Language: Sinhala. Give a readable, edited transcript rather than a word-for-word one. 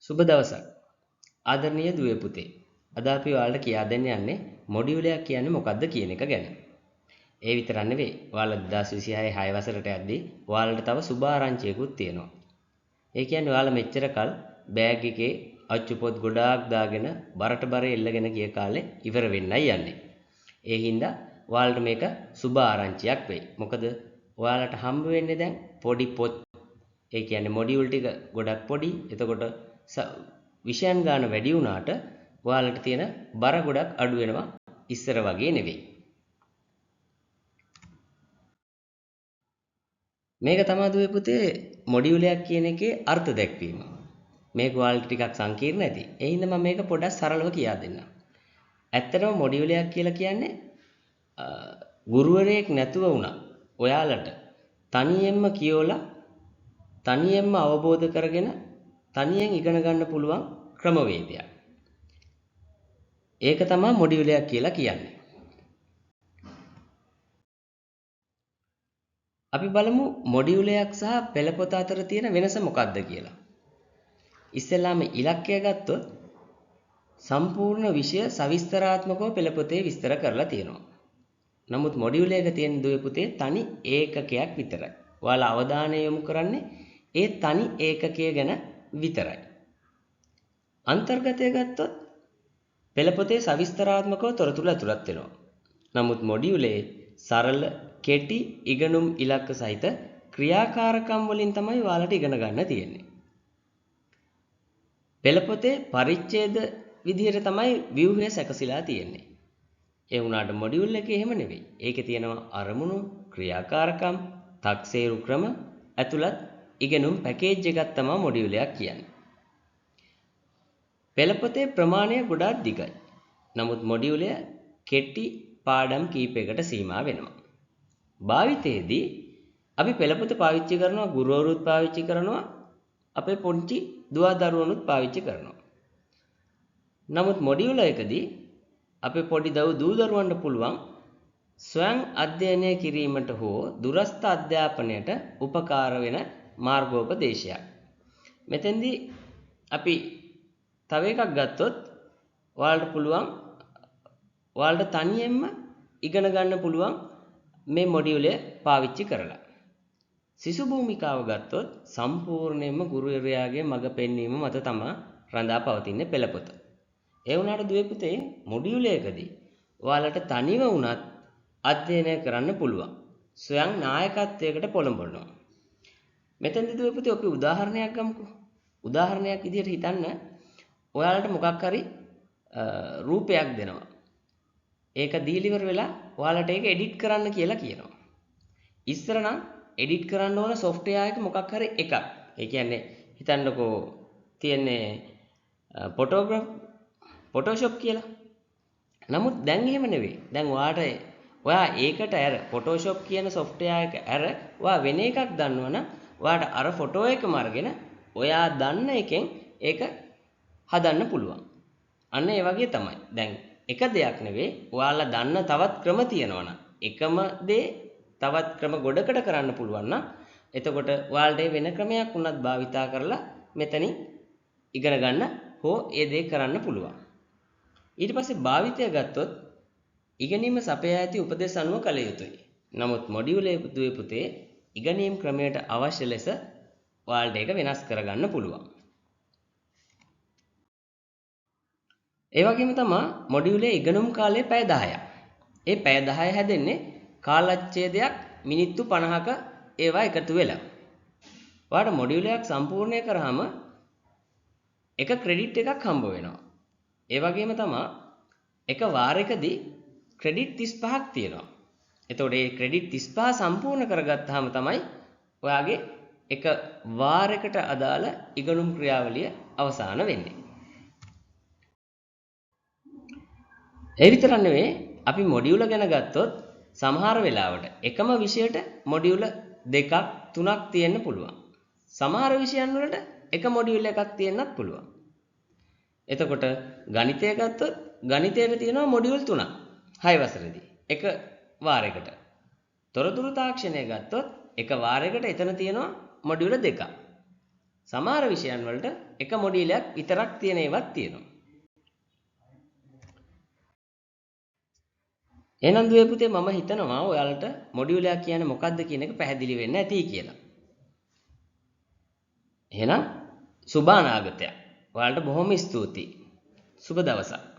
සුබ දවසක්. ආදරණීය දුවේ පුතේ. අද අපි ඔයාලට කියා දෙන්න යන්නේ මොඩියුලයක් කියන්නේ මොකක්ද කියන එක ගැන. ඒ විතරක් නෙවෙයි. ඔයාලා 2026 6 වසරට යද්දී ඔයාලට තව සුබ ආරංචියකුත් තියෙනවා. ඒ කියන්නේ ඔයාලා මෙච්චර කල් බෑග් එකේ අච්චු පොත් ගොඩාක් දාගෙන බරට බර එල්ලගෙන ගිය කාලේ ඉවර වෙන්නයි යන්නේ. ඒ හින්දා ඔයාලට මේක සුබ ආරංචියක් වෙයි. මොකද ඔයාලට හම්බ වෙන්නේ දැන් පොඩි පොත්. ඒ කියන්නේ මොඩියුල් ටික ගොඩක් පොඩි. එතකොට විෂයන් ගාන වැඩි වුණාට ඔයාලට තියෙන බර ගොඩක් අඩු වෙනවා ඉස්සර වගේ නෙවෙයි. මේක තමයි දුවේ පුතේ මොඩියුලයක් කියන එකේ අර්ථ දැක්වීම. මේක ඔයාලට ටිකක් සංකීර්ණ ඇති. ඒ හින්දා මම මේක පොඩ්ඩක් සරලව කියා දෙන්නම්. ඇත්තටම මොඩියුලයක් කියලා කියන්නේ ගුරුවරයෙක් නැතුව වුණා ඔයාලට තනියෙන්ම කියවලා තනියෙන්ම අවබෝධ කරගෙන තනියෙන් ඉගෙන ගන්න පුළුවන් ක්‍රමවේදයක්. ඒක තමයි මොඩියුලයක් කියලා කියන්නේ. අපි බලමු මොඩියුලයක් සහ පෙළපොත අතර තියෙන වෙනස මොකක්ද කියලා. ඉස්සෙල්ලාම ඉලක්කය ගත්තොත් සම්පූර්ණ විෂය සවිස්තරාත්මකව පෙළපොතේ විස්තර කරලා තියෙනවා. නමුත් මොඩියුලයක තියෙන දුවේ පුතේ තනි ඒකකයක් විතරයි. ඔයාලා අවධානය යොමු කරන්නේ ඒ තනි ඒකකය ගැන විතරයි. අන්තර්ගතය ගත්තොත් පෙළපොතේ සවිස්තරාත්මකව තොරතුරු ඇතුළත් වෙනවා. නමුත් මොඩියුලේ සරල කෙටි ඉගෙනුම් ඉලක්ක සහිත ක්‍රියාකාරකම් වලින් තමයි ඔයාලට ඉගෙන ගන්න තියෙන්නේ. පෙළපොතේ පරිච්ඡේද විදිහට තමයි ව්‍යුහය සැකසීලා තියෙන්නේ. ඒ වුණාට මොඩියුල් එකේ එහෙම නෙවෙයි. ඒකේ තියෙනවා අරමුණු, ක්‍රියාකාරකම්, තක්සේරු ක්‍රම ඇතුළත් ඉගෙනුම් පැකේජ් එකක් තමයි මොඩියුලයක් කියන්නේ. පෙළපොතේ ප්‍රමාණය ගොඩාක් දිගයි. නමුත් මොඩියුලය කෙටි පාඩම් කීපයකට සීමා වෙනවා. භාවිතයේදී අපි පෙළපොත පාවිච්චි කරනවා, ගුරුවරුත් පාවිච්චි කරනවා, අපේ පොඩි දුවා දරුවනුත් පාවිච්චි කරනවා. නමුත් මොඩියුල එකදී අපේ පොඩි දූ දරුවන්ට පුළුවන් ස්වයං අධ්‍යයනය කිරීමට හෝ දුරස්ථ අධ්‍යාපනයට උපකාර වෙන මාර්ගෝපදේශයක්. මෙතෙන්දී අපි තව එකක් ගත්තොත් ඔයාලට පුළුවන් ඔයාලට තනියෙන්ම ඉගෙන ගන්න පුළුවන් මේ මොඩියුලය පාවිච්චි කරලා. සිසු භූමිකාව ගත්තොත් සම්පූර්ණයෙන්ම ගුරුවරයාගේ මඟ පෙන්වීම මත තමයි රඳා පවතින්නේ පෙළපොත. ඒ වුණාට දුවේ පුතේ මොඩියුලයකදී ඔයාලට තනිව වුණත් අධ්‍යයනය කරන්න පුළුවන්. ස්වයං නායකත්වයකට පොළඹවනවා. මෙතෙන්දී දුවේ පුතේ අපි උදාහරණයක් ගමුකෝ. උදාහරණයක් විදිහට හිතන්න ඔයාලට මොකක් හරි රූපයක් දෙනවා. ඒක දීලිවර වෙලා ඔයාලට ඒක එඩිට් කරන්න කියලා කියනවා. ඉස්සර නම් එඩිට් කරන්න ඕන software එක මොකක් හරි එකක්. ඒ කියන්නේ හිතන්නකෝ තියන්නේ Photoshop කියලා. නමුත් දැන් එහෙම නෙවෙයි. දැන් ඔයා ඒකට අර Photoshop කියන software එක අර ඔයා වෙන එකක් දන්නවනම් ඔයාට අර ෆොටෝ එකම අරගෙන ඔයා දන්න එකෙන් ඒක හදන්න පුළුවන්. අන්න ඒ වගේ තමයි. දැන් එක දෙයක් නෙවෙයි ඔයාලා දන්න තවත් ක්‍රම තියෙනවා නම් එකම දේ තවත් ක්‍රම ගොඩකට කරන්න පුළුවන් නම් එතකොට ඔයාලට වෙන ක්‍රමයක් උනත් භාවිතා කරලා මෙතනින් ඉගෙන ගන්න හෝ ඒ දේ කරන්න පුළුවන්. ඊට පස්සේ භාවිතය ගත්තොත් ඉගෙනීම සපයා ඇති උපදෙස් අනුව කළ යුතුයි. නමුත් මොඩියුලයේ දුවේ පුතේ ඉගෙනීම් ක්‍රමයට අවශ්‍ය ලෙස ඔයාලට ඒක වෙනස් කරගන්න පුළුවන්. ඒ වගේම තමයි මොඩියුලේ ඉගෙනුම් කාලය පැය 10ක්. ඒ පැය 10 හැදෙන්නේ කාලච්ඡේදයක් මිනිත්තු 50ක ඒවා එකතු වෙලා. ඔයාලට මොඩියුලයක් සම්පූර්ණ කරාම එක ක්‍රෙඩිට් එකක් හම්බ වෙනවා. ඒ වගේම තමයි එක වාරයකදී ක්‍රෙඩිට් 35ක් තියෙනවා. එතකොට මේ ක්‍රෙඩිට් 35 සම්පූර්ණ කරගත්තාම තමයි ඔයාගේ එක වාරයකට අදාළ ඉගෙනුම් ක්‍රියාවලිය අවසන් වෙන්නේ. ඒ විතරක් නෙවෙයි අපි මොඩියුල ගැන ගත්තොත් සමහර වෙලාවට එකම විෂයට මොඩියුල 2ක් 3ක් තියෙන්න පුළුවන්. සමහර විෂයන් වලට එක මොඩියුල් එකක් තියෙන්නත් පුළුවන්. එතකොට ගණිතය ගත්තොත් ගණිතයට තියෙනවා මොඩියුල් 3ක් 6 වසරේදී එක වාරයකට. තොරතුරු තාක්ෂණය ගත්තොත් එක වාරයකට එතන තියෙනවා මොඩියුල 2ක්. සමහර විෂයන් වලට එක මොඩියලයක් විතරක් තියෙන ඒවාත් තියෙනවා. එහෙනම් දුවේ පුතේ මම හිතනවා ඔයාලට මොඩියුලයක් කියන්නේ මොකක්ද කියන එක පැහැදිලි වෙන්න ඇති කියලා. එහෙනම් සුබ අනාගතයක්. ඔයාලට බොහොම ස්තුතියි. සුබ දවසක්.